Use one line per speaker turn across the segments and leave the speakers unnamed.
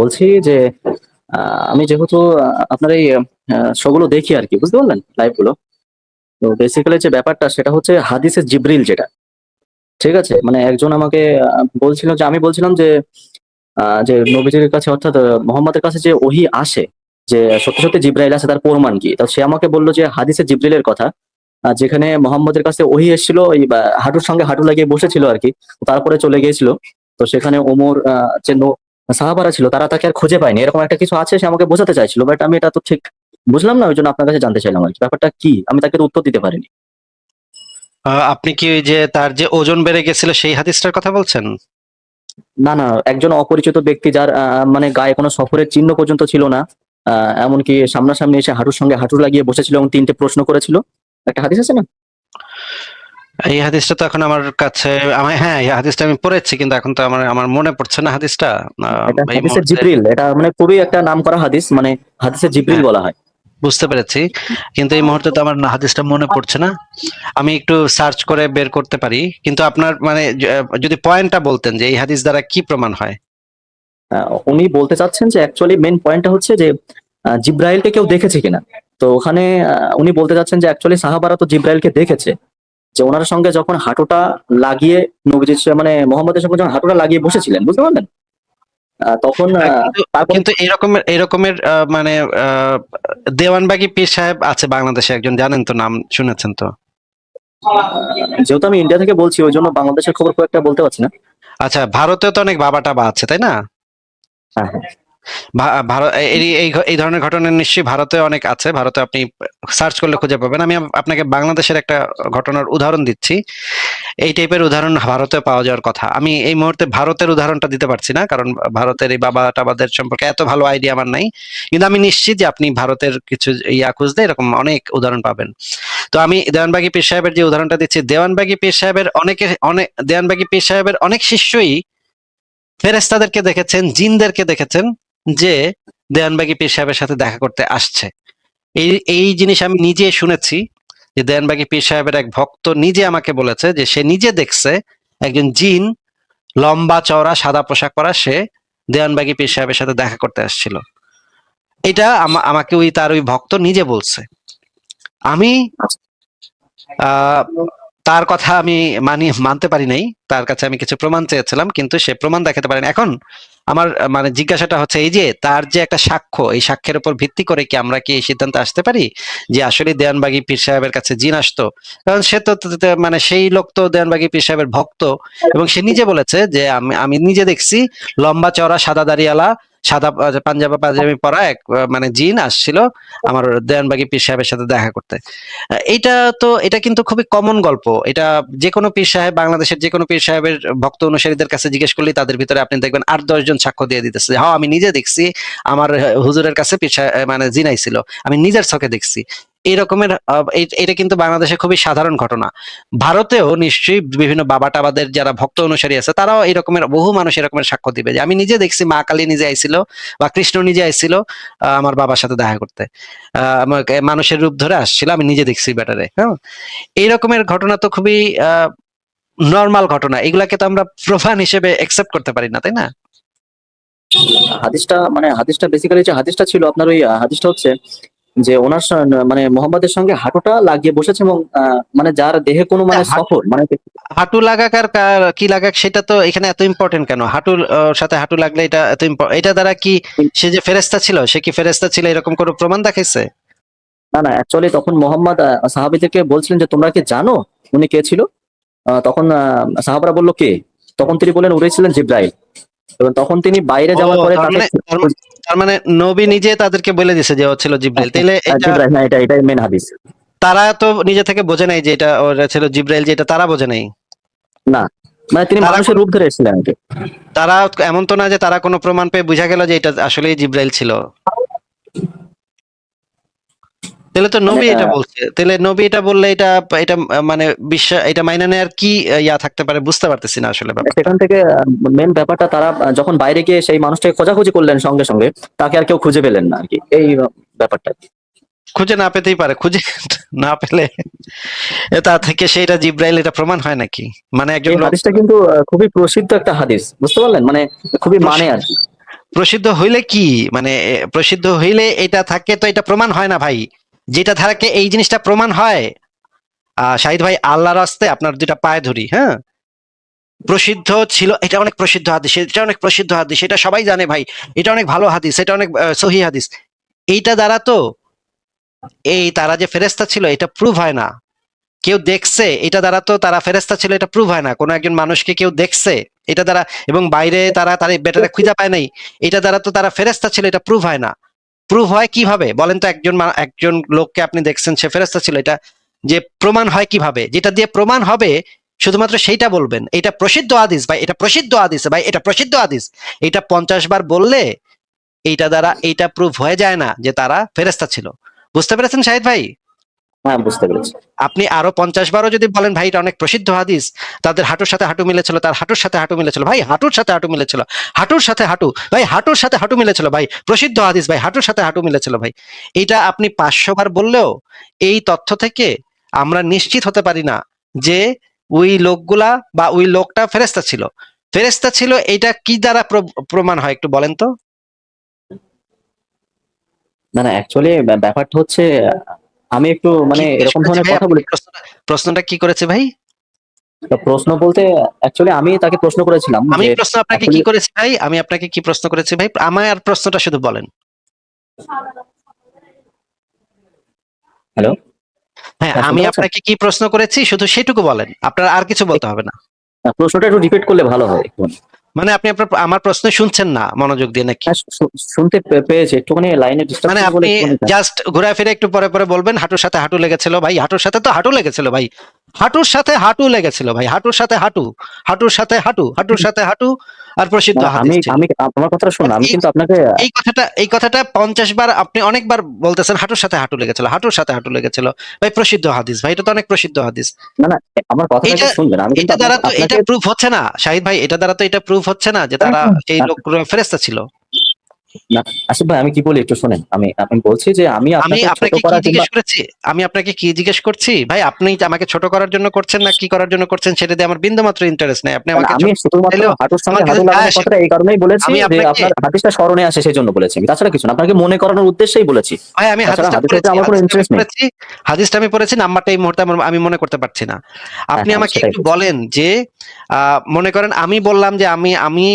বলছি যে আমি যেহেতু আপনার এই শোগুলো দেখি আর কি, বুঝতে পারলেন, লাইভ গুলো। তো বেসিক্যালি যে ব্যাপারটা সেটা হচ্ছে হাদিসে জিব্রিল যেটা, ঠিক আছে, মানে একজন আমাকে বলছিল, যে আমি বলছিলাম যে নবীজির কাছে অর্থাৎ মোহাম্মদের কাছে যে ওহী আসে, যে সত্যি সত্যি জিব্রাইল আছে, তার প্রমাণ কি? তো সে আমাকে বললো যে হাদিসে জিব্রিলের কথা, যেখানে মোহাম্মদের কাছে ওহী এসেছিল, ওই হাঁটুর সঙ্গে হাঁটু লাগিয়ে বসেছিল আর কি, তারপরে চলে গিয়েছিল। তো সেখানে ওমর যে সাহাবারা ছিল, তারা তাকে আর খুঁজে পায়নি, এরকম একটা কিছু আছে, সে আমাকে বোঝাতে চাইছিল, বাট আমি এটা তো ঠিক বুঝলাম না, ওই জন্য আপনার কাছে জানতে চাইলাম আর কি, ব্যাপারটা কি, আমি তাকে তো উত্তর দিতে পারিনি।
আপনি কি ওই যে তার যে ওজন বেড়ে গেছিল সেই হাদিসটার কথা বলছেন?
না না, একজন অপরিচিত ব্যক্তি, যার মানে গায়ে কোনো সফরের চিহ্ন পর্যন্ত ছিল না, এমনকি সামনাসামনি এসে হাঁটুর সঙ্গে হাঁটু লাগিয়ে বসেছিল এবং তিনটে প্রশ্ন করেছিল, একটা হাদিস আছে না?
এই হাদিসটা তো এখন আমার কাছে, হ্যাঁ, এই হাদিসটা আমি পড়েছি, কিন্তু এখন তো আমার আমার মনে পড়ছে না হাদিসটা।
এটা
এই
হাদিসের
মুহূর্তে
জিব্রিল, এটা মানে খুবই একটা নাম করা হাদিস, মানে হাদিসের জিব্রিল
হ্যাঁ,
বলা হয়।
বুঝতে পেরেছি, কিন্তু এই মুহূর্তে তো আমার হাদিসটা মনে পড়ছে না। আমি একটু সার্চ করে বের করতে পারি, কিন্তু আপনার মানে যদি পয়েন্টটা বলতেন যে এই হাদিস দ্বারা কি প্রমাণ হয়।
উনি বলতে চাচ্ছেন যে অ্যাকচুয়ালি মেন পয়েন্টটা হচ্ছে যে জিব্রাইলকে কেউ দেখেছে কিনা। তো ওখানে উনি বলতে চাচ্ছেন যে অ্যাকচুয়ালি সাহাবারা তো জিব্রাইলকে দেখেছে, যে ওনার সঙ্গে যখন হাঁটুটা লাগিয়ে নবীজির মানে মোহাম্মদের সঙ্গে যখন হাঁটুটা লাগিয়ে বসেছিলেন, বুঝতে পারলেন, তখন
কিন্তু
তারপরে
কিন্তু এরকমের মানে আহ, দেওয়ানবাগী পীর সাহেব আছে বাংলাদেশে একজন, জানেন তো, নাম শুনেছেন তো?
যেহেতু আমি ইন্ডিয়া থেকে বলছি, ওই জন্য বাংলাদেশের খবর খুব একটা বলতে পারছি না।
আচ্ছা, ভারতেও তো অনেক বাবা টাবা আছে, তাই না?
হ্যাঁ হ্যাঁ।
ভারত এই এই এই ধরনের ঘটনা নিশ্চয়ই ভারতে অনেক আছে, ভারতে আপনি সার্চ করলে খুঁজে পাবেন। আমি আপনাকে বাংলাদেশের একটা ঘটনার উদাহরণ দিচ্ছি। এই টাইপের উদাহরণ ভারতে পাওয়া যাওয়ার কথা। আমি এই মুহূর্তে ভারতের উদাহরণটা দিতে পারছি না, কারণ ভারতের এই বাবা টাবাদের সম্পর্কে এত ভালো আইডিয়া আমার নাই। কিন্তু আমি নিশ্চিত যে আপনি ভারতের কিছু ইয়া খুঁজলে এরকম অনেক উদাহরণ পাবেন। তো আমি দেওয়ানবাগী পীর সাহেবের যে উদাহরণটা দিচ্ছি, দেওয়ানবাগী পীর সাহেবের অনেক শিষ্যই ফেরেশতাদেরকে দেখেছেন, জিনদেরকে দেখেছেন, যে দেওয়ানবাগী পীর সাহেবের সাথে দেখা করতে আসছে। এই এই জিনিস আমি নিজে শুনেছি, যে দেওয়ানবাগী পীর সাহেবের এক ভক্ত নিজে আমাকে বলেছে যে সে নিজে দেখছে একজন জিন, লম্বা চওড়া সাদা পোশাক পরা, সে দেওয়ানবাগী পীর সাহেবের সাথে দেখা করতে আসছিল। এটা আমাকে তার ওই ভক্ত নিজে বলছে। আমি আহ তার কথা আমি মানতে পারি নাই। তার কাছে আমি কিছু প্রমাণ চেয়েছিলাম, কিন্তু সে প্রমাণ দেখাতে পারেনি। এখন আমার মানে জিজ্ঞাসাটা হচ্ছে, এই যে তার যে একটা সাক্ষ্য, এই সাক্ষ্যের উপর ভিত্তি করে কি আমরা কি এই সিদ্ধান্তে আসতে পারি যে আসলে দেওয়ানবাগী পীর সাহেবের কাছে জিন আসতো? কারণ সে তো মানে সেই লোক তো দেওয়ানবাগী পীর সাহেবের ভক্ত, এবং সে নিজে বলেছে যে আমি আমি নিজে দেখছি লম্বা চওড়া সাদা দাড়িওয়ালা, সাদা পাঞ্জাবা পাঞ্জাবি পরা এক মানে জিন আসছিল আমার দেওয়ানবাগী পীর সাহেবের সাথে দেখা করতে। এইটা তো এটা কিন্তু খুবই কমন গল্প। এটা যে কোনো পীর সাহেব, বাংলাদেশের যে কোনো পীর সাহেবের ভক্ত অনুসারীদের কাছে জিজ্ঞেস করলেই তাদের ভিতরে আপনি দেখবেন ৮-১০ জন সাক্ষ্য দিয়ে দিতেছে, হ্যাঁ আমি নিজে দেখছি, আমার হুজুরের কাছে পীর সাহেব মানে জিনাই ছিল, আমি নিজের চোখে দেখছি। এই রকমের এটা কিন্তু বাংলাদেশে খুবই সাধারণ ঘটনা। ভারতেও নিশ্চয়ই বিভিন্ন বাবা টাবাদের যারা ভক্ত অনুসারী আছে, তারাও এরকমের বহু মানুষ এরকমের সাক্ষ্য দিবে যে আমি নিজে দেখছি, মা কালী নিজে আইছিল বা কৃষ্ণ নিজে আইছিল আমার বাবার সাথে দেখা করতে, আমাকে মানুষের রূপ ধরে আসছিল, আমি নিজে দেখছি ব্যাটারে। হ্যাঁ, এই রকমের ঘটনা তো খুবই নর্মাল ঘটনা, এগুলাকে তো আমরা প্রমাণ হিসেবে একসেপ্ট করতে পারি না, তাই না?
হাদিসটা মানে হাদিসটা বেসিক্যালি যে হাদিসটা ছিল আপনার, ওই হাদিসটা হচ্ছে যে ওনার মানে মোহাম্মদের সঙ্গে হাঁটুটা লাগিয়ে বসেছে, এবং মানে যার দেহে কোনো মানে সফর মানে
হাঁটু লাগাক আর কি লাগাক সেটা তো এখানে এত ইম্পর্টেন্ট কেন? হাঁটুর সাথে হাঁটু লাগলে এটা এত এটা দ্বারা কি সে যে ফেরেশতা ছিল, সে কি ফেরেশতা ছিল এরকম কোনো প্রমাণ দেখাইছে?
না না, অ্যাকচুয়ালি তখন মোহাম্মদ সাহাবীদেরকে বলছিলেন যে তোমরা কি জানো উনি কে ছিল? তখন সাহাবারা বলল কে? তখন তিনি বললেন উনি ছিলেন জিব্রাইল। এবং তখন তিনি বাইরে
ও,
যাওয়ার পরে
তার
তাকে
মানে তার মানে নবী নিজে তাদেরকে বলে দিছে যে ও ছিল জিব্রাইল, তাইলে এটা
জিব্রাইল, হ্যাঁ, এটাই মেন হাদিস।
তারা তো নিজে থেকে বোঝে নাই যে এটা ওরা ছিল জিব্রাইল, যে এটা তারা বোঝে নাই।
না, মানে তিনি
তারা
মানুষের রূপ ধরে এসেছিলেন আর কি।
তারা এমন তো না যে তারা কোনো প্রমাণ পেয়ে বুঝা গেল যে এটা আসলেই জিব্রাইল ছিল। তাহলে তো
মানে
নবী এটা বলছে, তাহলে নবী এটা বললে এটা এটা মানে বিশ্বাস, এটা মাইনে নেওয়ার কি ইয়া থাকতে পারে, বুঝতে পারতেছি না আসলে ব্যাপারটা।
সেখান থেকে মেন ব্যাপারটা, তারা যখন বাইরে গিয়ে সেই মানুষটাকে খোঁজাখুঁজি করলেন সঙ্গে সঙ্গে, তাকে আর কেউ খুঁজে পেলেন না আর কি, এই ব্যাপারটা।
খুঁজে না পেতেই পারে, খুঁজে না পেলে তা থেকে সেটা জিব্রাইল এটা প্রমাণ হয় নাকি? মানে একজন
এই
লোক
হাদিসটা কিন্তু খুবই প্রসিদ্ধ একটা হাদিস, বুঝতে পারলেন, মানে খুবই মানে আর কি।
প্রসিদ্ধ হইলে কি মানে প্রসিদ্ধ হইলে এটা থাকে তো এটা প্রমাণ হয় না ভাই। যেটা থাকে এই জিনিসটা প্রমাণ হয়। শাহিদ ভাই আল্লাহর রাস্তে আপনার দুইটা পায়ে ধরি, হ্যাঁ, প্রসিদ্ধ ছিল, এটা অনেক প্রসিদ্ধ হাদিস, এটা অনেক প্রসিদ্ধ হাদিস, এটা সবাই জানে ভাই, এটা অনেক ভালো হাদিস, এটা অনেক সহি হাদিস, এইটা দ্বারা তো এই তারা যে ফেরেশতা ছিল এটা প্রুভ হয় না। কেউ দেখছে এটা দ্বারা তো তারা ফেরেশতা ছিল এটা প্রুভ হয় না। কোনো একজন মানুষকে কেউ দেখছে এটা দ্বারা, এবং বাইরে তারা তার বেটারে খুঁজে পায় নাই, এটা দ্বারা তো তারা ফেরেশতা ছিল এটা প্রুভ হয় না। প্রুভ হয় কিভাবে বলেন তো? একজন লোককে আপনি দেখছেন সে ফেরেশতা ছিল, এটা যে প্রমাণ হয় কিভাবে? যেটা দিয়ে প্রমাণ হবে শুধুমাত্র সেইটা বলবেন, এটা প্রসিদ্ধ হাদিস ভাই, এটা প্রসিদ্ধ হাদিস ভাই, এটা প্রসিদ্ধ হাদিস। এটা 50 বার বললে এইটা দ্বারা এইটা প্রুভ হয়ে যায় না যে তারা ফেরেশতা ছিল। বুঝতে পেরেছেন শাহিদ ভাই?
হ্যাঁ, বুঝতে পেরেছি।
আপনি আরো 50 বারও যদি বলেন ভাই এটা অনেক প্রসিদ্ধ হাদিস, তাদের হাঁটুর সাথে হাঁটু মিলেছিল, তার হাঁটুর সাথে হাঁটু মিলেছিল, ভাই হাঁটুর সাথে হাঁটু মিলেছিল, হাঁটুর সাথে হাঁটু, ভাই হাঁটুর সাথে হাঁটু মিলেছিল, ভাই প্রসিদ্ধ হাদিস, ভাই হাঁটুর সাথে হাঁটু মিলেছিল, ভাই এটা আপনি 500 বার বললেও এই তথ্য থেকে আমরা নিশ্চিত হতে পারি না যে ওই লোকগুলা বা ওই লোকটা ফেরেশতা ছিল। ফেরেশতা ছিল এটা কি দ্বারা প্রমাণ হয় একটু বলেন তো?
না না, অ্যাকচুয়ালি ব্যাপারটা হচ্ছে আমি একটু
কি
মানে
জিজ্ঞেস
এরকম
করেছে
ধরনের
ভাই?
কথা
আপনি
বলি।
কি প্রশ্নটা কি করেছে ভাই?
তা প্রশ্ন বলতে অ্যাকচুয়ালি আমি তাকে প্রশ্ন করেছিলাম
আমি
যে
প্রশ্ন আপনাকে কি
অ্যাকচুয়ালি।
করেছি ভাই? আমি আপনাকে কি প্রশ্ন করেছি ভাই? আমার প্রশ্নটা শুধু বলেন।
হ্যালো।
হ্যাঁ,
হ্যাঁ,
আমি
শুনতে পাচ্ছেন?
আপনাকে কি প্রশ্ন করেছি শুধু সেটুকু বলেন। আপনার আর কিছু বলতে হবে না।
প্রশ্নটা একটু রিপিট করলে ভালো হয় একটু।
মানে আপনি আমার প্রশ্ন শুনছেন না মনোযোগ দিয়ে নাকি?
হ্যাঁ, শুনতে পেয়েছি, একটুখানি লাইনে ডিস্টার্ব
মানে
ছিল বলে
আপনি
একটুখানি।
জাস্ট ঘুরে ফিরে একটু পরে পরে বলবেন হাঁটুর সাথে হাঁটু লেগেছিল, ভাই হাঁটুর সাথে তো হাঁটু লেগেছিল, ভাই হাঁটুর সাথে হাঁটু লেগেছিল, ভাই হাঁটুর সাথে হাঁটু, হাঁটুর সাথে হাঁটু, হাঁটুর সাথে হাঁটু, আর প্রসিদ্ধ
না, আমি
হাদিস ছিল।
আমি আমার কথাটা শুনুন, আমি
এই
কিন্তু আপনাকে।
এই কথাটা 50 বার আপনি অনেকবার বলতেছেন হাঁটুর সাথে হাঁটু লেগেছিল, হাঁটুর সাথে হাঁটু লেগেছিল, ভাই প্রসিদ্ধ হাদিস, ভাই এটা তো অনেক প্রসিদ্ধ হাদিস।
না না, আমার কথাটা
এটা
একটু শুনবেন, আমি কিন্তু
এটা দ্বারা তো এটা
আপনাকে।
প্রুফ হচ্ছে না শাহিদ ভাই, এটা দ্বারা তো এটা প্রুফ হচ্ছে না যে তারা সেই লোক ফেরেশতা ছিল।
না, আসিফ ভাই, আমি কি বলি একটু শোনেন। আমি আমি বলছি যে আমি
আমি
আপনাকে ছোট
আপনাকে কি
করা কিংবা।
জিজ্ঞেস করেছি? আমি আপনাকে কি জিজ্ঞেস করছি ভাই? আপনি আমাকে ছোট করার জন্য করছেন না কি করার জন্য করছেন সেটা দিয়ে আমার বিন্দুমাত্র ইন্টারেস্ট নাই। আপনি
না,
আমাকে
আমি
ছোট করতে
শুধুমাত্র
চাইলেও
হাঁটুর সঙ্গে
আমার কাছে
হাঁটু
যায়
লাগানোর
আসে
কথাটা
না।
এই কারণেই বলেছি
আমি
যে
আপনাকে
আপনার হাদিসটা স্মরণে আসে সেই জন্য বলেছি আমি, তাছাড়া কিছু না, আপনাকে মনে করানোর উদ্দেশ্যেই বলেছি।
ভাই আমি
তাছাড়া
হাদিসটা
হাদিসের
পড়েছি,
প্রতি আমার কোনো ইন্টারেস্ট নেই।
হাদিসটা আমি পড়েছি, নাম্বারটা এই মুহূর্তে আমি মনে করতে পারছি না।
হ্যাঁ
আপনি
হ্যাঁ,
আমাকে
সেটাই
একটু
বলছি।
বলেন যে মনে করেন আমি বললাম যে আমি আমি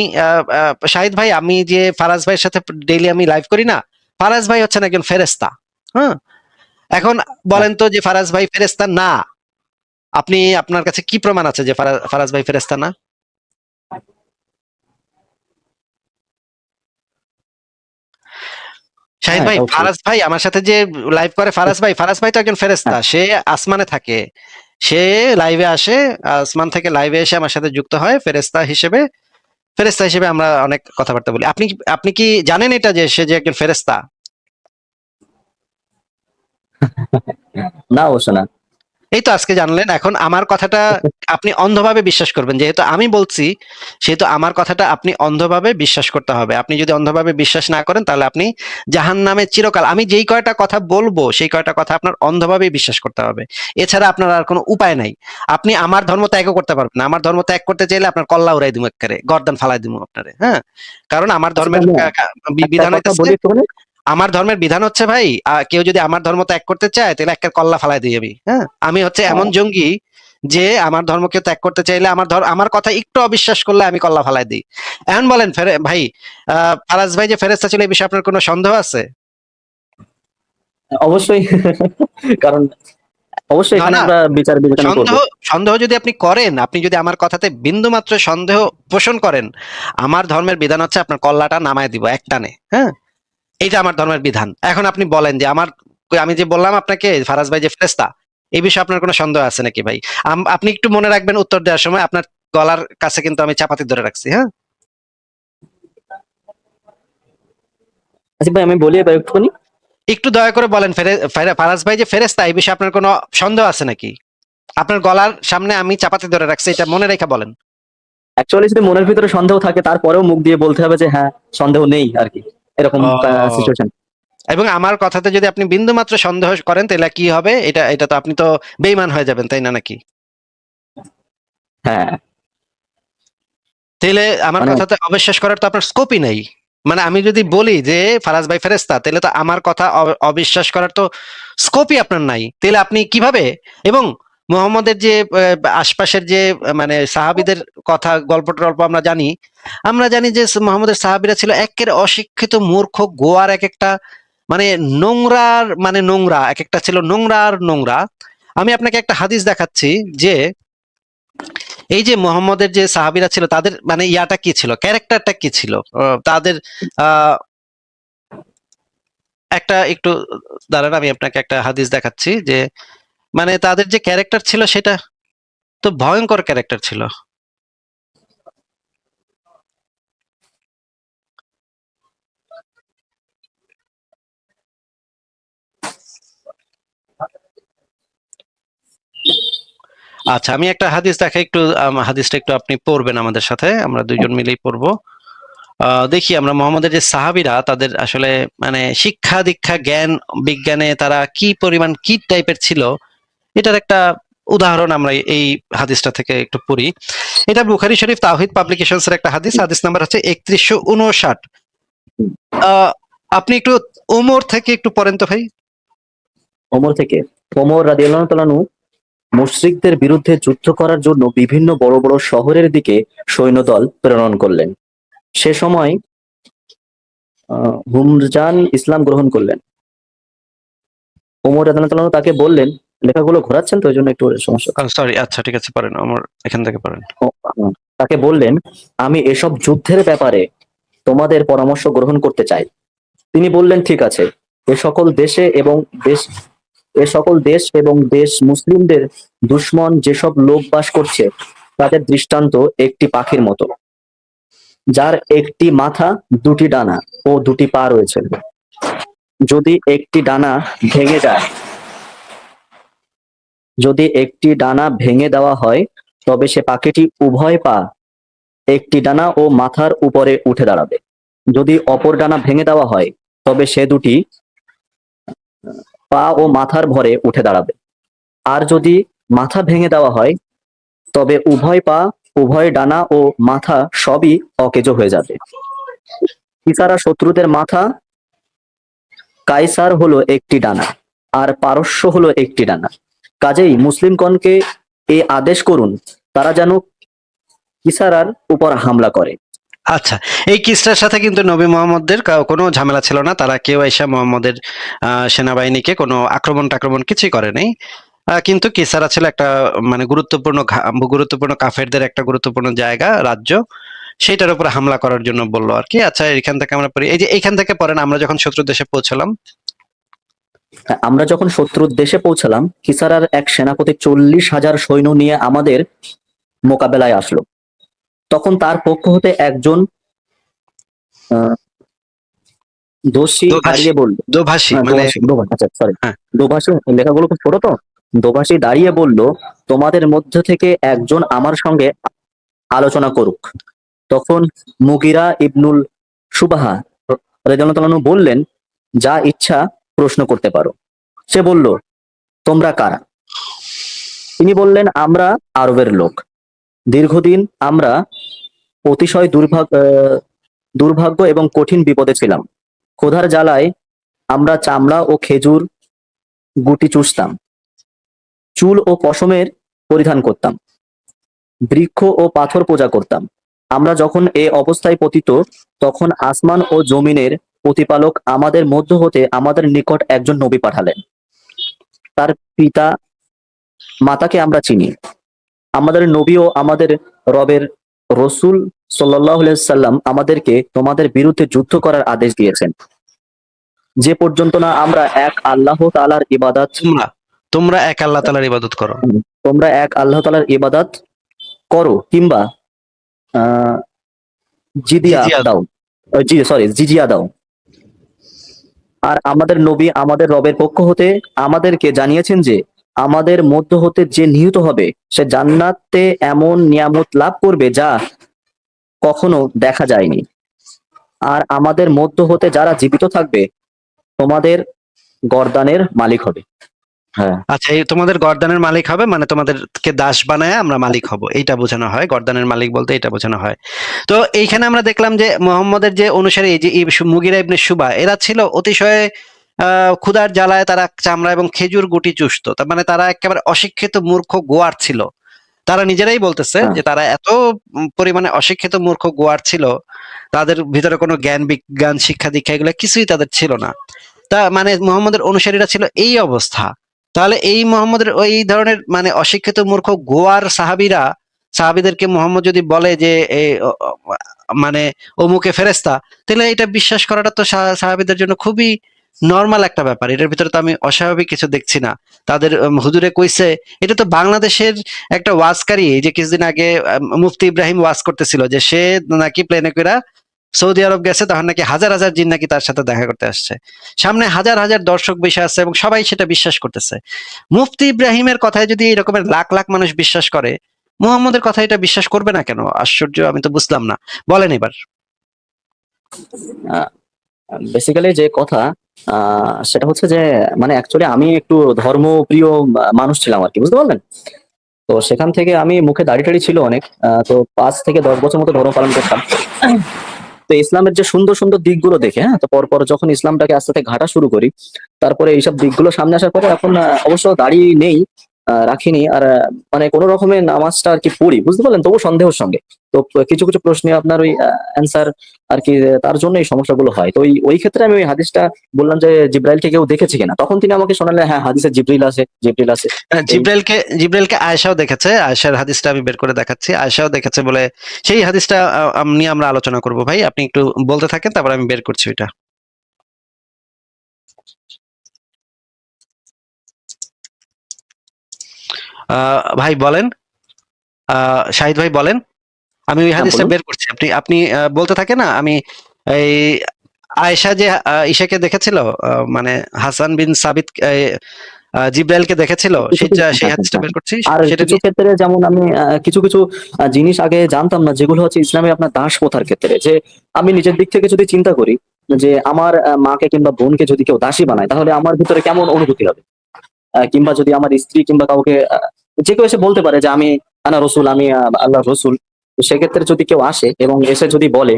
শাহিদ ভাই আমি যে ফারাজ ভাইয়ের সাথে ডেইলি আমি লাইভ করি না, ফারাজ ভাই হচ্ছেন একজন ফেরেশতা। হ্যাঁ, এখন
হ্যাঁ,
বলেন তো যে ফারাজ ভাই ফেরেশতা না। আপনি আপনার কাছে কি প্রমাণ আছে যে ফারাজ ভাই ফেরেশতা না? শাহিদ
হ্যাঁ,
ভাই,
এটাও ঠিক।
ফারাজ ভাই আমার সাথে যে লাইভ করে, ফারাজ ভাই তো একজন ফেরেশতা,
হ্যাঁ,
সে আসমানে থাকে, সে লাইভে আসে, আসমান থেকে লাইভে এসে আমার সাথে যুক্ত হয় ফেরেশতা হিসেবে আমরা অনেক কথাবার্তা বলি। আপনি কি জানেন এটা যে সে যে একজন ফেরেশতা?
না অবশ্য না।
এই তো আজকে জানলেন। এখন আমার কথাটা আপনি অন্ধভাবে বিশ্বাস করবেন, যেহেতু আমি বলছি সেহেতু আমার কথাটা আপনি অন্ধভাবে বিশ্বাস করতে হবে। আপনি যদি অন্ধভাবে বিশ্বাস না করেন তাহলে আপনি জাহান্নামে চিরকাল, আমি যেই কয়টা কথা বলবো সেই কয়টা কথা আপনার অন্ধভাবে বিশ্বাস করতে হবে। এছাড়া আপনার আর কোনো উপায় নাই। আপনি আমার ধর্ম ত্যাগও করতে পারবেন না। আমার ধর্ম ত্যাগ করতে চাইলে আপনার কল্লা উড়াই দিমু, এক্কারে গর্দান ফালাই দিমু আপনারে, হ্যাঁ, কারণ আমার
আচ্ছা,
ধর্মের
আমি একটা
বিধান
কথা
হইতেছে,
বলি একটুখানি।
আমার ধর্মের বিধান হচ্ছে ভাই, কেউ যদি আমার ধর্ম ত্যাগ করতে চায় তাহলে একটা কল্লা ফালাই দিই আমি, হ্যাঁ, আমি হচ্ছে এমন
আহ,
জঙ্গি যে আমার ধর্মকে ত্যাগ করতে চাইলে আমার কথা একটু অবিশ্বাস করলে আমি কল্লা ফালাই দিই। এখন বলেন ভাই, ফারাজ ভাই যে ফেরেশতা ছিল এই বিষয়ে আপনার কোনো সন্দেহ আছে?
অবশ্যই। কারণ অবশ্যই
না
এখানে
না,
আমরা বিচার বিবেচনা করব।
সন্দেহ সন্দেহ যদি আপনি করেন, আপনি যদি আমার কথাতে বিন্দুমাত্র সন্দেহ পোষণ করেন, আমার ধর্মের বিধান হচ্ছে আপনার কল্লাটা নামায় দিব এক টানে, হ্যাঁ, এইটা আমার ধর্মের বিধান। এখন আপনি বলেন যে আমি যে বললাম আপনাকে ফারাজ ভাই যে ফেরেশতা, এই বিষয়ে আপনার কোনো সন্দেহ আছে নাকি ভাই? আপনি একটু মনে রাখবেন উত্তর দেওয়ার সময় আপনার গলার কাছে কিন্তু আমি চাপাতি ধরে রাখছি, হ্যাঁ।
আচ্ছা ভাই, আমি বলি এবার একটুখানি।
একটু দয়া করে বলেন ফারাজ ভাই যে ফেরেশতা এই বিষয়ে আপনার কোনো সন্দেহ আছে নাকি? আপনার গলার সামনে আমি চাপাতি ধরে রাখছি, এটা মনে রেখে বলেন।
অ্যাকচুয়ালি যদি মনের ভিতরে সন্দেহ থাকে তারপরেও মুখ দিয়ে বলতে হবে যে হ্যাঁ, সন্দেহ নেই আর কি, এরকম
ও,
সিচুয়েশন।
এবং আমার কথাতে যদি আপনি বিন্দুমাত্র সন্দেহ করেন তাহলে কি হবে? এটা তো আপনি তো বেঈমান হয়ে যাবেন, তাই না নাকি?
হ্যাঁ,
তাহলে আমার
মানে
কথাতে অবিশ্বাস করার তো আপনার স্কোপই নাই। মানে আমি যদি বলি যে ফারাজ ভাই ফেরেশতা, তাহলে তো আমার কথা অবিশ্বাস করার তো স্কোপই আপনার নাই। তাহলে আপনি কিভাবে, এবং মুহাম্মদের যে আশপাশের যে মানে সাহাবীদের কথা গল্প টল্প আমরা জানি, আমরা জানি যে মুহাম্মদের সাহাবীরা ছিল একের অশিক্ষিত মূর্খ গোয়ার এক একটা মানে নোংরার মানে নোংরা, এক একটা ছিল নোংরার নোংরা। আমি আপনাকে একটা হাদিস দেখাচ্ছি যে এই যে মোহাম্মদের যে সাহাবীরা ছিল তাদের মানে ইয়াটা কি ছিল, ক্যারেক্টারটা কি ছিল, তাদের আহ একটা একটু দাঁড়ান, আমি আপনাকে একটা হাদিস দেখাচ্ছি যে মানে তাদের যে ক্যারেক্টার ছিল সেটা তো ভয়ঙ্কর ক্যারেক্টার ছিল। আচ্ছা, আমি একটা হাদিস দেখাই, একটু হাদিসটা একটু আপনি পড়বেন আমাদের সাথে, আমরা দুইজন মিলেই পড়বো। দেখি আমরা মোহাম্মদের যে সাহাবীরা তাদের আসলে মানে শিক্ষা দীক্ষা জ্ঞান বিজ্ঞানে তারা কি পরিমাণ কি টাইপের ছিল, এটার একটা উদাহরণ আমরা এই হাদিসটা থেকে একটু পড়ি। এটা বুখারী শরীফ তাওহীদ পাবলিকেশনস এর একটা হাদিস, হাদিস নাম্বার হচ্ছে 3159। আহ আপনি একটু ওমর থেকে একটু পড়েন তো ভাই।
ওমর থেকে। ওমর রাদিয়াল্লাহু তাআলা আনহু মুশরিকদের বিরুদ্ধে যুদ্ধ করার জন্য বিভিন্ন বড় বড় শহরের দিকে সৈন্যদল প্রেরণ করলেন। সে সময় হুমজান ইসলাম গ্রহণ করলেন। ওমর রাদিয়াল্লাহু তাআলা আনহু তাকে বললেন, লেখাগুলো ঘোরাচ্ছেন তো, এই জন্য একটু সমস্যা হচ্ছে।
সরি, আচ্ছা ঠিক আছে, পড়েন ওমর, এখান থেকে পড়েন।
তাকে বললেন, আমি এসব যুদ্ধের ব্যাপারে তোমাদের পরামর্শ গ্রহণ করতে চাই। তিনি বললেন, ঠিক আছে। এ সকল দেশে এবং দেশ এ সকল দেশ এবং দেশ মুসলিমদের দুশমন যেসব লোক বাস করছে তাদের দৃষ্টান্ত একটি পাখির মতো, যার একটি মাথা, দুটি ডানা ও দুটি পা রয়েছে। যদি একটি ডানা ভেঙে যায় যদি একটি ডানা ভেঙে দেওয়া হয়, তবে সে পাখিটি উভয় পা, একটি ডানা ও মাথার উপরে উঠে দাঁড়াবে। যদি অপর ডানা ভেঙে দেওয়া হয়, তবে সে দুটি পা ও মাথার ভরে উঠে দাঁড়াবে। আর যদি মাথা ভেঙে দেওয়া হয়, তবে উভয় পা, উভয় ডানা ও মাথা সবই অকেজো হয়ে যাবে। কিসারা শত্রুদের মাথা, কায়সার হলো একটি ডানা, আর পারস্য হলো একটি ডানা। কাজেই মুসলিমগণকে এ আদেশ করুন, তারা যেন কিসারার উপর হামলা করে।
আচ্ছা, এই কিসরার সাথে কিন্তু নবী মোহাম্মদের কোনো ঝামেলা ছিল না, তারা কেউ এসে মোহাম্মদের সেনাবাহিনীকে কোনো আক্রমণ টাক্রমণ কিছুই করে নাই। কিন্তু কিসারা ছিল একটা মানে গুরুত্বপূর্ণ কাফেরদের একটা গুরুত্বপূর্ণ জায়গা, রাজ্য, সেটার উপরে হামলা করার জন্য বললো আর কি। আচ্ছা, এখান থেকে আমরা পড়ি, এই যে এখান থেকে পড়েন, আমরা যখন শত্রু দেশে পৌঁছলাম।
আমরা যখন শত্রুর দেশে পৌঁছালাম, কিসারার এক সেনাপতি 40,000 সৈন্য নিয়ে আমাদের মোকাবেলায় আসলো। তখন তার পক্ষ হতে একজন আহ, দোষী
দোভাষী,
দাঁড়িয়ে বলল,
দোভাষী মানে
দোভাষী, আচ্ছা সরি,
হ্যাঁ,
দোভাষী, লেখাগুলো খুব ছোট তো। দোভাষী দাঁড়িয়ে বলল, তোমাদের মধ্য থেকে একজন আমার সঙ্গে আলোচনা করুক। তখন মুগিরা ইবনুল সুবাহা রাদিয়াল্লাহু তাআলা আনহু বললেন, যা ইচ্ছা প্রশ্ন করতে পারো। সে বলল, তোমরা কারা? তিনি বললেন, আমরা আরবের লোক। দীর্ঘদিন আমরা অতিশয় দুর্ভাগ্য এবং কঠিন বিপদে ছিলাম। ক্ষুধার জ্বালায় আমরা চামড়া ও খেজুর গুটি চুষতাম, চুল ও পশমের পরিধান করতাম, বৃক্ষ ও পাথর পূজা করতাম। আমরা যখন এ অবস্থায় পতিত, তখন আসমান ও জমিনের প্রতিপালক আমাদের মধ্য হতে আমাদের নিকট একজন নবী পাঠালেন। তার পিতা মাতাকে আমরা চিনি। আমাদের নবী ও আমাদের রবের রসূল সাল্লাল্লাহু আলাইহি সাল্লাম আমাদেরকে তোমাদের বিরুদ্ধে যুদ্ধ করার আদেশ দিয়েছেন, যে পর্যন্ত না আমরা এক আল্লাহ তাআলার ইবাদত
তোমরা তোমরা এক আল্লাহ তাআলার ইবাদত করো।
তোমরা এক আল্লাহ তাআলার ইবাদত করো, কিংবা আহ জিদিয়া
জিজিয়া।
দাও, জিজিয়া দাও। আর আমাদের নবী আমাদের রবের পক্ষ হতে আমাদেরকে জানিয়েছেন যে আমাদের মধ্য হতে যে নিহত হবে সে জান্নাতে এমন নিয়ামত লাভ করবে যা কখনো দেখা যায়নি। আর আমাদের মধ্য হতে যারা জীবিত থাকবে তোমাদের গর্দানের মালিক হবে। হ্যাঁ
আচ্ছা, এই তোমাদের গর্দানের মালিক হবে মানে তোমাদেরকে দাস বানায় আমরা মালিক হব, এইটা বোঝানো হয়। গর্দানের মালিক বলতে এটা বোঝানো হয়। তো এইখানে আমরা দেখলাম যে মোহাম্মদের যে অনুসারী, এই যে মুগিরা ইবনে শুবা, এরা ছিল অতিশয় ক্ষুধার জ্বালায় তারা চামড়া এবং খেজুর গুটি চুষতো। তার মানে তারা একেবারে অশিক্ষিত মূর্খ গোয়ার ছিল। তারা নিজেরাই বলতেছে
হ্যাঁ
যে তারা এত পরিমাণে অশিক্ষিত মূর্খ গোয়ার ছিল, তাদের ভিতরে কোনো জ্ঞান বিজ্ঞান শিক্ষা দীক্ষা এগুলো কিছুই তাদের ছিল না। তা মানে মুহাম্মদের অনুসারীরা ছিল এই অবস্থা। তাহলে এই মুহাম্মদের ওই ধরনের মানে অশিক্ষিত মূর্খ গোয়ার সাহাবীদেরকে মুহাম্মদ যদি বলে যে মানে অমুকে ফেরেশতা, তাহলে এটা বিশ্বাস করাটা তো সাহাবীদের জন্য খুবই নর্মাল একটা ব্যাপার। এটার ভিতরে তো আমি অস্বাভাবিক কিছু দেখছি না। তাদের হুজুরে কইছে, এটা তো বাংলাদেশের একটা ওয়াজকারী, এই যে কিছুদিন আগে মুফতি ইব্রাহিম ওয়াজ করতেছিল যে সে নাকি প্লেনে কইরা সৌদি আরব গেছে, তখন নাকি হাজার হাজার জিন নাকি তার সাথে দেখা করতে আসছে। সামনে হাজার হাজার দর্শক বসে আছে এবং সবাই সেটা বিশ্বাস করতেছে। মুফতি ইব্রাহিমের কথায় যদি এরকমের লাখ লাখ মানুষ বিশ্বাস করে, মুহাম্মদের কথা এটা বিশ্বাস করবে না কেন? আশ্চর্য, আমি তো বুঝলাম না। বলেন এবার।
বেসিক্যালি যে কথা সেটা হচ্ছে যে মানে অ্যাকচুয়ালি আমি একটু ধর্মপ্রিয় মানুষ ছিলাম আর কি, বুঝতে পারলেন? তো সেখান থেকে আমি মুখে দাড়ি টাড়ি ছিল অনেক, তো 5 থেকে 10 বছর মতো ধর্ম পালন করতাম। তো ইসলামের যে সুন্দর সুন্দর দিকগুলো দেখে, হ্যাঁ, তো পরপর যখন ইসলামটাকে আস্তে আস্তে ঘাটা শুরু করি, তারপরে এইসব দিকগুলো সামনে আসার পরে এখন অবশ্য দাড়ি নেই, রাখিনি। আর মানে কোনো রকমের নামাজটা আর কি পড়ি, বুঝতে পারলেন, তবু সন্দেহের সঙ্গে। তো কিছু কিছু প্রশ্নে আপনার ওই অ্যান্সার আর কি, তার জন্য এই সমস্যাগুলো হয়। তো ওই ওই ক্ষেত্রে আমি ওই হাদিসটা বললাম যে জিব্রাইলকে কেউ দেখেছে কিনা, তখন তিনি আমাকে শোনালেন হ্যাঁ হাদিসে জিব্রিল আছে, জিব্রিল আছে। এই
জিব্রাইলকে আয়েশাও দেখেছে। আয়েশার হাদিসটা আমি বের করে দেখাচ্ছি। আয়েশাও দেখেছে বলে সেই হাদিসটা নিয়ে আমরা আলোচনা করব ভাই। আপনি একটু বলতে থাকেন, তারপর আমি বের করছি ওইটা। ভাই বলেন, শাহিদ ভাই বলেন। আমি ওই
হ্যাঁ
হাদিসটা
বলুন।
বের করছি, আপনি আপনি বলতে থাকেন না। আমি এই আয়েশা যে ঈশাকে দেখেছিল, মানে হাসান বিন সাবিত জিব্রাইলকে দেখেছিল,
কিছু কিছু
সেই
হ্যাঁ, হ্যাঁ,
হাদিসটা
হ্যাঁ।
বের করছি।
আর
সেটা
কিছু
নিয়ে
ক্ষেত্রে যেমন আমি কিছু কিছু জিনিস আগে জানতাম না, যেগুলো হচ্ছে ইসলামে আপনার দাস প্রথার ক্ষেত্রে, যে আমি নিজের দিক থেকে যদি চিন্তা করি যে আমার মাকে কিংবা বোনকে যদি কেউ দাসী বানায় তাহলে আমার ভিতরে কেমন অনুভূতি হবে। কিংবা যদি আমার স্ত্রী কিংবা কাউকে যে কেউ এসে বলতে পারে যে আমি আনা রসুল, আমি আল্লাহ রসুল। তো সেক্ষেত্রে যদি কেউ আসে এবং এসে যদি বলে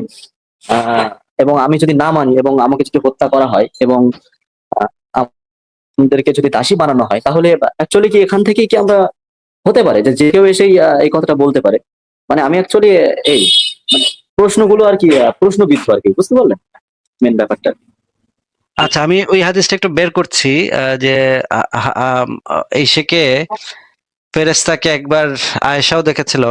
আহ এবং আমি যদি না মানি এবং আমাকে যদি হত্যা করা হয় এবং আমাদেরকে যদি দাসী বানানো হয়, তাহলে অ্যাকচুয়ালি কি এখান থেকেই কি আমরা হতে পারে যে যে কেউ এসেই এই কথাটা বলতে পারে। মানে আমি অ্যাকচুয়ালি এই মানে প্রশ্নগুলো আর কি প্রশ্নবিদ্ধ আর কি, বুঝতে পারলেন মেন ব্যাপারটা।
আচ্ছা, আমি ওই হাদিসটা একটু বের করছি। যে এই শেকে ফেরেশতাকে একবার আয়েশাও দেখেছিল।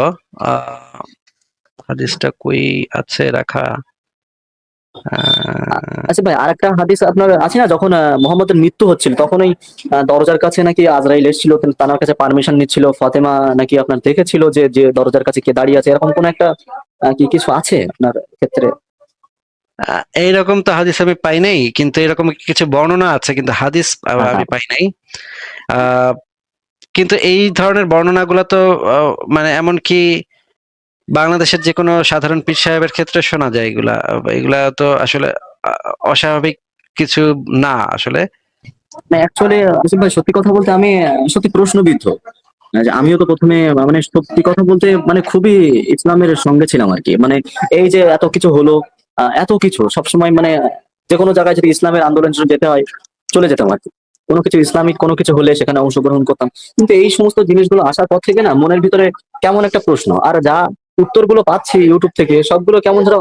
হাদিসটা কই আছে রাখা? আহ,
আচ্ছা ভাই, আরেকটা হাদিস আপনার আছে না, যখন মোহাম্মদের মৃত্যু হচ্ছিল তখন ওই দরজার কাছে নাকি আজরাইল এসেছিল, তার কাছে পারমিশন নিচ্ছিল, ফাতেমা নাকি আপনার দেখেছিল যে যে দরজার কাছে কে দাঁড়িয়ে আছে, এরকম কোন একটা কি কিছু আছে আপনার ক্ষেত্রে?
এইরকম তো হাদিস আমি পাই নাই, কিন্তু এরকম কিছু বর্ণনা আছে, কিন্তু হাদিস
হ্যাঁ
আমি
হ্যাঁ
পাই নাই। আহ, কিন্তু এই ধরনের বর্ণনাগুলো তো মানে এমনকি বাংলাদেশের যে কোনো সাধারণ পীর সাহেবের ক্ষেত্রে শোনা যায়। এগুলা এগুলা তো আসলে আহ, অস্বাভাবিক কিছু না আসলে।
মানে অ্যাকচুয়ালি আসিফ ভাই, সত্যি কথা বলতে আমি সত্যি প্রশ্নবিদ্ধ। যে আমিও তো প্রথমে মানে সত্যি কথা বলতে মানে খুবই ইসলামের সঙ্গে ছিলাম আর কি। মানে এই যে এত কিছু হলো, এত কিছু সবসময় মানে যে কোনো জায়গায় যদি ইসলামের আন্দোলনের জন্য যেতে হয় চলে যেতাম আর কি। কোনো কিছু ইসলামিক কোনো কিছু হলে সেখানে অংশগ্রহণ করতাম। কিন্তু এই সমস্ত জিনিসগুলো আসার পর থেকে না মনের ভিতরে কেমন একটা প্রশ্ন, আর যা উত্তরগুলো পাচ্ছি ইউটিউব থেকে সবগুলো কেমন ধরো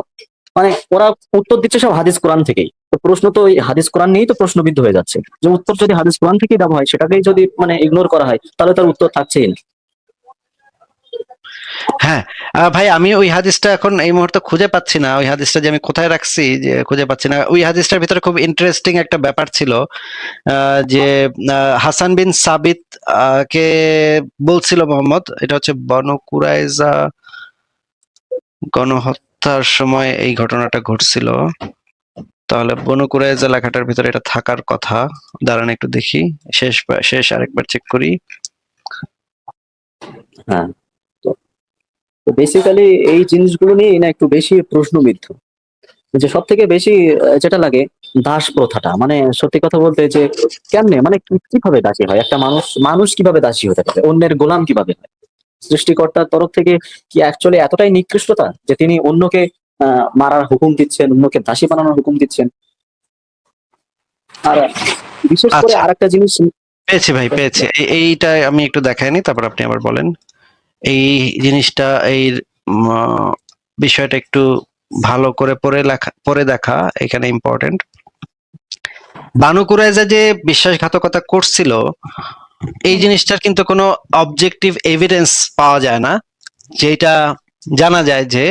মানে ওরা উত্তর দিচ্ছে সব হাদিস কোরআন থেকেই। তো প্রশ্ন তো ওই হাদিস কোরআন নিয়েই তো প্রশ্নবিদ্ধ হয়ে যাচ্ছে, যে উত্তর যদি হাদিস কোরআন থেকেই দেওয়া হয় সেটাকেই যদি মানে ইগনোর করা হয় তাহলে তার উত্তর থাকছেই না।
হ্যাঁ, ভাই আমি ওই হাদিসটা এখন এই মুহূর্তে খুঁজে পাচ্ছি না। ওই হাদিসটা যে আমি কোথায় রাখছি যে খুঁজে পাচ্ছি না। ওই হাদিসটার ভিতরে খুব ইন্টারেস্টিং একটা ব্যাপার ছিল। যে হাসান বিন সাবিত কে বলছিল মোহাম্মদ, এটা হচ্ছে বনু কুরাইজা গণহত্যার সময় এই ঘটনাটা ঘটছিল। তাহলে বনু কুরাইজা লেখাটার ভিতরে এটা থাকার কথা। দাঁড়ান একটু দেখি, শেষ আরেকবার চেক করি।
হ্যাঁ, তো বেসিক্যালি এই জিনিসগুলো নিয়ে না একটু বেশি প্রশ্নবিদ্ধ। যে সব থেকে বেশি যেটা লাগে দাস প্রথাটা, মানে সত্যি কথা বলতে যে কেমনে, মানে কিভাবে দাসী হয় একটা মানুষ, মানুষ কিভাবে দাসী হতে পারে, অন্যের গোলাম কিভাবে হয়? সৃষ্টিকর্তার তরফ থেকে কি অ্যাকচুয়ালি এতটাই নিকৃষ্টতা যে তিনি অন্যকে মারার হুকুম দিচ্ছেন, অন্যকে দাসী বানানোর হুকুম দিচ্ছেন? আর বিশেষ করে
আচ্ছা,
আরেকটা জিনিস।
পেয়েছি ভাই, পেয়েছি। এইটা আমি একটু দেখাইনি, তারপর আপনি আবার বলেন। এই জিনিসটা, এই উম, আহ, বিষয়টা একটু ভালো করে পড়ে দেখা এখানে ইম্পর্টেন্ট। বানু কুরাইজা যে বিশ্বাসঘাতকতা করছিল, এই জিনিসটার কিন্তু কোনো অবজেক্টিভ এভিডেন্স পাওয়া যায় না, যেটা জানা যায় যে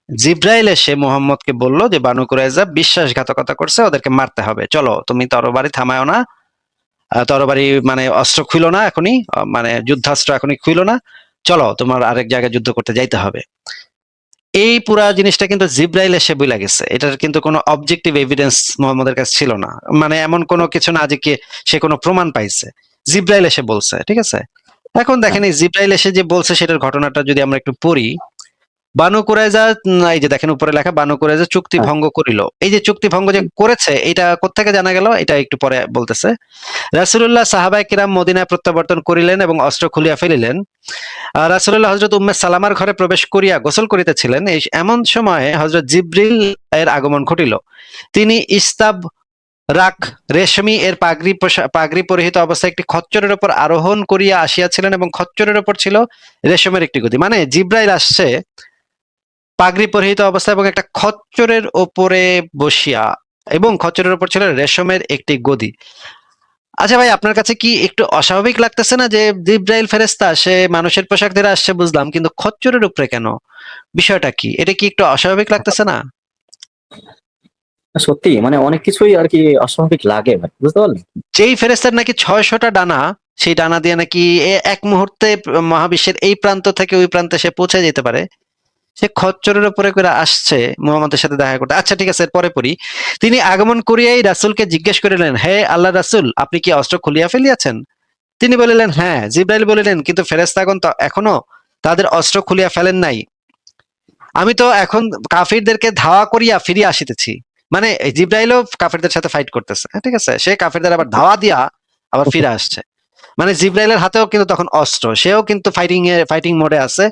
জিব্রাইল এসে মোহাম্মদকে বলল যে বানু কুরাইজা বিশ্বাসঘাতকতা করছে, ওদেরকে মারতে হবে, চলো তুমি তরবারি থামায়ও না, তরবারি মানে অস্ত্র খুইলো না এখনই, মানে যুদ্ধাস্ত্র এখনই খুইলো না, চলো তোমার আরেক জায়গায় যুদ্ধ করতে যাইতে হবে। এই পুরা জিনিসটা কিন্তু জিব্রাইল এসে বইলা গেছে, এটার কিন্তু কোনো অবজেক্টিভ এভিডেন্স মোহাম্মদের কাছে ছিল না, মানে এমন কোনো কিছু না যে কি সে কোনো প্রমাণ পাইছে, জিব্রাইল এসে বলছে, ঠিক আছে। এখন দেখেন, এই জিব্রাইল এসে যে বলছে সেটার ঘটনাটা যদি আমরা একটু পড়ি। বানু কুরাইজা, এই যে দেখেন উপরে লেখা, বানু কুরাইজা চুক্তি
হ্যাঁ,
ভঙ্গ করিল। এই যে চুক্তি ভঙ্গ যে করেছে, এটা কোত্থেকে জানা গেল, এটা একটু পরে বলতেছে। রাসূলুল্লাহ সাহাবায়ে কিরাম মদিনায় প্রত্যাবর্তন করিলেন এবং অস্ত্র খুলিয়া ফেলিলেন। রাসূলুল্লাহ হযরত উম্মে সালামার ঘরে প্রবেশ করিয়া গোসল করিতেছিলেন, এই এমন সময়ে হযরত জিবরিল এর আগমন ঘটিল। তিনি ইস্তাব রাক রেশমি এর পাগড়ি পরিহিত অবস্থায় একটি খচ্চরের উপর আরোহণ করিয়া আসিয়াছিলেন এবং খচ্চরের উপর ছিল রেশমের একটি গদি। মানে জিব্রাইল আসছে পাগড়ি পরিহিত অবস্থায় এবং একটা খচ্চরের ওপরে বসিয়া, এবং খচ্চরের উপর ছিল রেশমের একটি গদি। আচ্ছা ভাই, আপনার কাছে কি একটু অস্বাভাবিক লাগতেছে না যে জিব্রাইল ফেরেশতা সে মানুষের পোশাক ধরে আসছে বুঝলাম, কিন্তু খচ্চরের উপরে কেন? বিষয়টা কি? এটা কি একটু অস্বাভাবিক লাগতেছে না?
সত্যি মানে অনেক কিছুই আর কি অস্বাভাবিক লাগে ভাই, বুঝতে পারলেন?
যেই ফেরেশতার নাকি ৬০০টা ডানা, সেই ডানা দিয়ে নাকি এক মুহূর্তে মহাবিশ্বের এই প্রান্ত থেকে ওই প্রান্তে সে পৌঁছে যেতে পারে, সে খচ্চরের উপরে করে আসছে মুহাম্মদের সাথে দেখা করতে। আচ্ছা ঠিক আছে, পরে পড়ি। তিনি আগমন করিয়াই রাসূলকে জিজ্ঞেস করিলেন, হে আল্লাহ রাসূল, আপনি কি অস্ত্র খুলিয়া ফেলিয়াছেন? তিনি বলিলেন, হ্যাঁ। জিব্রাইল বলিলেন, কিন্তু ফেরেশতাগণ তো এখনো তাদের অস্ত্র খুলিয়া ফেলেন নাই। আমি তো এখন কাফিরদেরকে ধাওয়া করিয়া ফিরিয়া আসিতেছি। মানে এই জিব্রাইলও কাফিরদের সাথে ফাইট করতেছে, হ্যাঁ, ঠিক আছে, সে কাফিরদের আবার ধাওয়া দিয়া আবার ফিরে আসছে। মানে জিব্রাইলের হাতেও কিন্তু তখন অস্ত্র, সেও কিন্তু ফাইটিং মোডে আছে।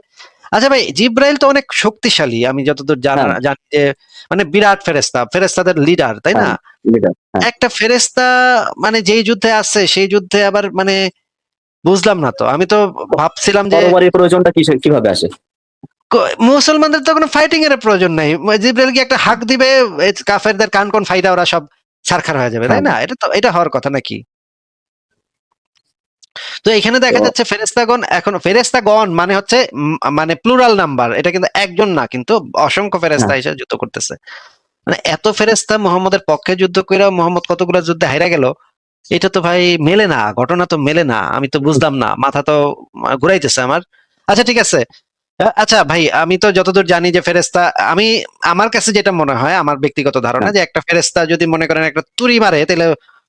আচ্ছা ভাই, জিব্রাইল তো অনেক শক্তিশালী, আমি যতদূর
হ্যাঁ,
জানি যে মানে বিরাট ফেরেশতা, ফেরেশতাদের লিডার, তাই
হ্যাঁ,
না?
leader, হ্যাঁ।
একটা ফেরেশতা মানে যেই যুদ্ধে আছে সেই যুদ্ধে আবার মানে বুঝলাম না তো। আমি তো ভাবছিলাম যে
তরবারির প্রয়োজনটা কিভাবে আসে?
মুসলমানদের তো কোনো ফাইটিং এর প্রয়োজন নাই, জিব্রাইল কি একটা হাক দিবে, কাফেরদের কান কোন ফাইটা ওরা সব ছারখার হয়ে যাবে, তাই
হ্যাঁ,
না? এটা হওয়ার কথা নাকি? তো এখানে দেখা
তো
যাচ্ছে ফেরেশতাগণ, এখন ফেরেশতাগণ মানে হচ্ছে মানে প্লুরাল নাম্বার, এটা কিন্তু একজন না, কিন্তু অসংখ্য
হ্যাঁ,
ফেরেশতা এসে যুদ্ধ করতেছে। মানে এত ফেরেশতা মুহাম্মদের পক্ষে যুদ্ধ কইরা মুহাম্মদ কতগুলা যুদ্ধে হাইরা গেল, এটা তো ভাই মেলে না, ঘটনা তো মেলে না, আমি তো বুঝলাম না, মাথা তো ঘুরাইতেছে আমার। আচ্ছা ঠিক আছে। আচ্ছা ভাই, আমি তো যতদূর জানি যে ফেরেশতা, আমি আমার কাছে যেটা মনে হয়, আমার ব্যক্তিগত ধারণা,
হ্যাঁ,
যে একটা ফেরেশতা যদি মনে করেন একটা তুড়ি মারে, তাহলে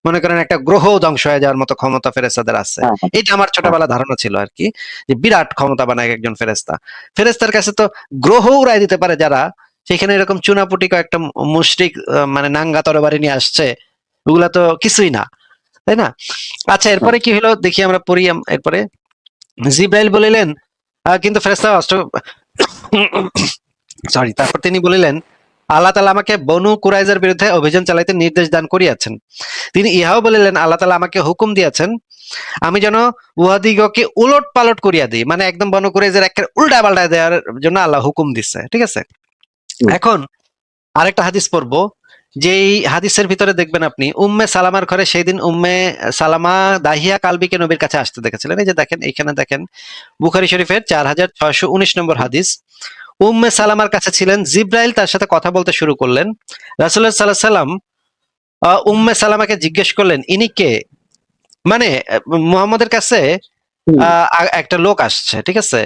মনে করেন একটা গ্রহ ধ্বংস হয়ে যাওয়ার মতো ক্ষমতা ফেরেশতাদের আছে।
হ্যাঁ, হ্যাঁ,
এটা আমার
হ্যাঁ,
ছোটবেলা ধারণা ছিল আর কি, যে বিরাট ক্ষমতা বানায় একজন ফেরেশতা। ফেরেশতার কাছে তো গ্রহ উড়াই দিতে পারে যারা, সেখানে এরকম চুনাপুটি কয়েকটা মুশরিক মানে নাঙ্গা তরবারি নিয়ে আসছে, ওগুলা তো কিছুই না, তাই না? আচ্ছা,
হ্যাঁ,
এরপরে কি হলো দেখি আমরা পড়ি। এরপরে জিব্রাইল বলিলেন, কিন্তু ফেরেশতা অস্ত্র, সরি, তারপর তিনি বলিলেন, আল্লাহ তাআলা আমাকে বনু কুরাইজার বিরুদ্ধে অভিযান চালাইতে নির্দেশ দান করিয়াছেন। তিনি ইহাও বলিলেন, আল্লাহ তাআলা আমাকে হুকুম দিয়েছেন আমি যেন উহাদিগকে উলট পালট করিয়া দিই, মানে একদম বনু কুরাইজার একেবারে উল্টা পাল্টা দেওয়ার জন্য আল্লাহ হুকুম দিচ্ছে, ঠিক আছে।
হুম,
এখন আরেকটা হাদিস পড়বো, যেই হাদিসের ভিতরে দেখবেন আপনি উম্মে সালামার ঘরে সেই দিন উম্মে সালামা দাহিয়া কালবিকে নবীর কাছে আসতে দেখেছিলেন। এই যে দেখেন, এখানে দেখেন, বুখারী শরীফের 4619 নম্বর হাদিস। উম্মে সালামার কাছে ছিলেন, জিব্রাইল তার সাথে কথা বলতে শুরু করলেন। রাসূলুল্লাহ সাল্লাল্লাহু আলাইহি সাল্লাম উম্মে সালামাকে জিজ্ঞেস করলেন, ইনি কে? মানে মুহাম্মদের কাছে
হুম,
একটা লোক আসছে, ঠিক আছে,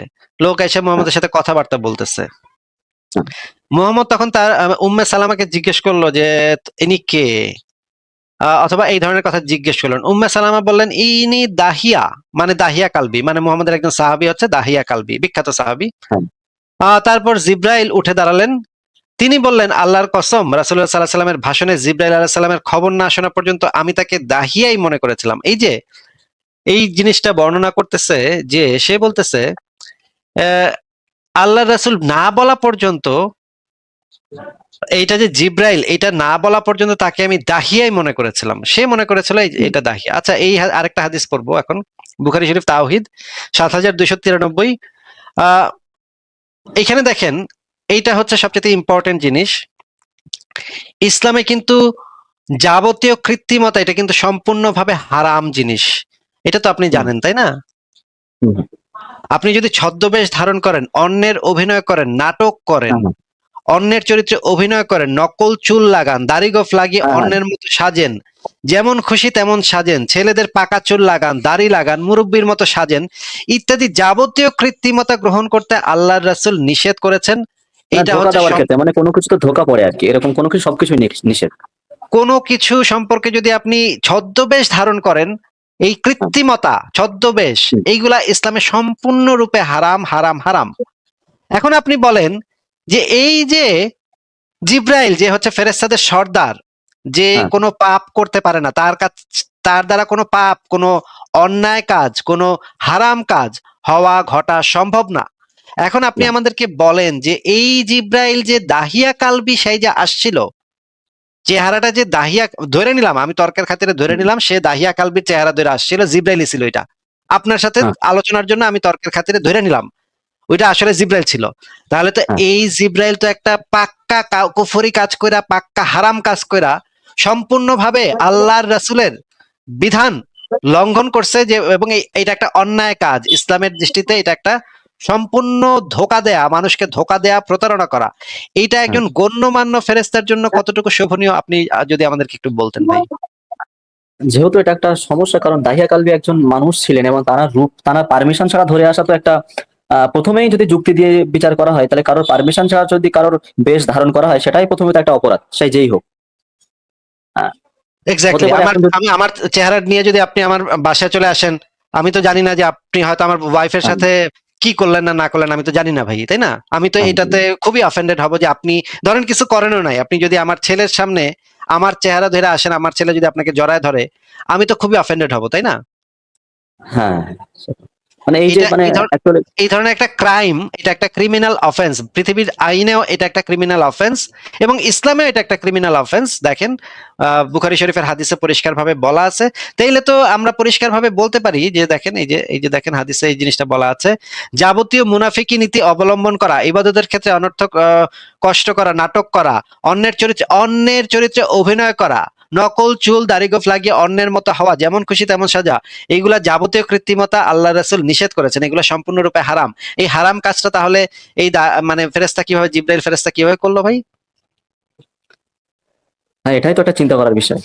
লোক এসে
হ্যাঁ,
মুহাম্মদের সাথে কথাবার্তা বলতেছে।
হ্যাঁ,
মুহাম্মদ তখন তার উম্মে সালামাকে জিজ্ঞেস করলো যে ইনি কে, অথবা এই ধরনের কথা জিজ্ঞেস করলেন। উম্মে সালামা বললেন, ইনি দাহিয়া, মানে দাহিয়া কালবি, মানে মুহাম্মদের একজন সাহাবী হচ্ছে দাহিয়া কালবি, বিখ্যাত সাহাবী।
হ্যাঁ,
তারপর জিব্রাইল উঠে দাঁড়ালেন, তিনি বললেন, আল্লাহর কসম, রাসূলুল্লাহ সাল্লাল্লাহু আলাইহি সাল্লামের ভাষণে জিবরাইল আলাইহিস সালামের খবর না শোনা পর্যন্ত আমি তাকে দাহিয়াই মনে করেছিলাম। এই যে এই জিনিসটা বর্ণনা করতেছে, যে সে বলতেছে আল্লাহ রাসূল না বলা পর্যন্ত, এইটা যে জিব্রাইল, এটা না বলা পর্যন্ত তাকে আমি দাহিয়াই মনে করেছিলাম। সে মনে করেছিল এটা দাহিয়া। আচ্ছা, এই আরেকটা হাদিস পড়বো এখন, বুখারী শরীফ তাওহীদ ৭,২৯৩। এখানে দেখেন, এইটা হচ্ছে সবচেয়ে ইম্পর্টেন্ট জিনিস। ইসলামে কিন্তু যাবতীয় কৃত্রিমতা এটা কিন্তু সম্পূর্ণভাবে হারাম জিনিস। এটা তো আপনি জানেন, তাই না?
হুম,
আপনি যদি ছদ্মবেশ ধারণ করেন, অন্যের অভিনয় করেন, নাটক করেন,
হ্যাঁ,
অন্যের চরিত্রে অভিনয় করেন, নকল চুল লাগান, দাড়ি গোঁফ লাগিয়ে
হ্যাঁ,
অন্যের মতো সাজেন, যেমন খুশি তেমন সাজেন, ছেলেদের পাকা চুল লাগান, দাড়ি লাগান, মুরব্বির মতো সাজেন, ইত্যাদি যাবতীয় কৃত্রিমতা গ্রহণ করতে আল্লাহর রাসূল নিষেধ করেছেন।
না,
এটা
ধোকা
হচ্ছে
দেওয়ার ক্ষেত্রে মানে কোনো কিছু তো ধোকা পড়ে আর কি, এরকম কোনো কিছু সবকিছু নিষেধ।
কোনো কিছু সম্পর্কে যদি আপনি ছদ্মবেশ ধারণ করেন, এই
হ্যাঁ,
কৃত্রিমতা, ছদ্মবেশ,
হুম,
এইগুলা ইসলামে সম্পূর্ণরূপে হারাম, হারাম, হারাম। এখন আপনি বলেন যে এই যে জিব্রাইল, যে হচ্ছে ফেরেশতাদের সর্দার, যে
হ্যাঁ,
কোনো পাপ করতে পারে না, তার দ্বারা কোনো পাপ, কোনো অন্যায় কাজ, কোনো হারাম কাজ হওয়া ঘটা সম্ভব না। এখন আপনি
না,
আমাদেরকে বলেন যে এই জিব্রাইল যে দাহিয়া কালবি সেই যে আসছিল, চেহারাটা যে দাহিয়া, ধরে নিলাম, আমি তর্কের খাতিরে ধরে
হুম,
নিলাম সে দাহিয়া কালবির চেহারা ধরে আসছিল, জিব্রাইলই ছিল এটা, আপনার সাথে
হ্যাঁ,
আলোচনার জন্য আমি তর্কের খাতিরে ধরে নিলাম ওইটা আসলে জিব্রাইল ছিল। তাহলে তো
হ্যাঁ,
এই জিব্রাইল তো একটা পাক্কা কুফরি কাজ কইরা, পাক্কা হারাম কাজ কইরা, সম্পূর্ণভাবে আল্লাহর রাসূলের বিধান লঙ্ঘন করছে, যে এবং এটা একটা অন্যায় কাজ, ইসলামের দৃষ্টিতে এটা একটা সম্পূর্ণ ধোঁকা দেয়া, মানুষকে ধোঁকা দেয়া, প্রতারণা করা। এইটা
হ্যাঁ।
একজন গণ্যমান্য ফেরেশতার জন্য কতটুকু শোভনীয়, আপনি যদি আমাদেরকে একটু বলতেন ভাই।
যেহেতু এটা একটা সমস্যা, কারণ দাহিয়া কালবি একজন মানুষ ছিলেন এবং তারা পারমিশন ছাড়া ধরে আসা তো একটা প্রথমেই যদি যুক্তি দিয়ে বিচার করা হয়, তাহলে কারোর পারমিশন ছাড়া যদি কারোর বেশ ধারণ করা হয়, সেটাই প্রথমে তো একটা অপরাধ, সে যেই হোক। আহ, হতে
এক্স্যাক্টলি,
পারে এখন
আমি আমার চেহারা নিয়ে যদি আপনি আমার বাসায় চলে আসেন, আমি তো জানি না যে আপনি হয়তো আমার ওয়াইফের
হ্যাঁ,
সাথে কি করলেন না না করলেন, আমি তো জানি না ভাই, তাই না? আমি তো
হ্যাঁ,
এটাতে খুবই অফেন্ডেড হব যে আপনি ধরেন কিছু করেনও নাই, আপনি যদি আমার ছেলের সামনে আমার চেহারা ধরে আসেন, আমার ছেলে যদি আপনাকে জড়ায় ধরে, আমি তো খুবই অফেন্ডেড হব, তাই না?
হ্যাঁ, মানে এই যে
এটা
মানে actually
এই ধরনের একটা ক্রাইম, এটা একটা ক্রিমিনাল অফেন্স, পৃথিবীর আইনেও এটা একটা ক্রিমিনাল অফেন্স, এবং ইসলামেও এটা একটা ক্রিমিনাল অফেন্স। দেখেন, বুখারী শরীফের হাদিসে পরিষ্কারভাবে বলা আছে। তাইলে তো আমরা পরিষ্কারভাবে বলতে পারি যে দেখেন, এই যে দেখেন হাদিসে এই জিনিসটা বলা আছে, যাবতীয় মুনাফিকি নীতি অবলম্বন করা, ইবাদতের ক্ষেত্রে অনর্থক কষ্ট করা, নাটক করা, অন্যের চরিত্রে অভিনয় করা, নকল চুল দাড়ি গোঁফ লাগিয়ে অন্যের মতো হওয়া, যেমন খুশি তেমন সাজা, এইগুলা যাবতীয় কৃত্রিমতা আল্লাহ রাসূল নিষেধ করেছেন, এগুলো সম্পূর্ণরূপে হারাম। এই হারাম কাজটা তাহলে এই মানে ফেরেশতা কিভাবে, জিব্রাইল ফেরেশতা কিভাবে করলো ভাই?
হ্যাঁ, এটাই তো একটা চিন্তা করার বিষয়।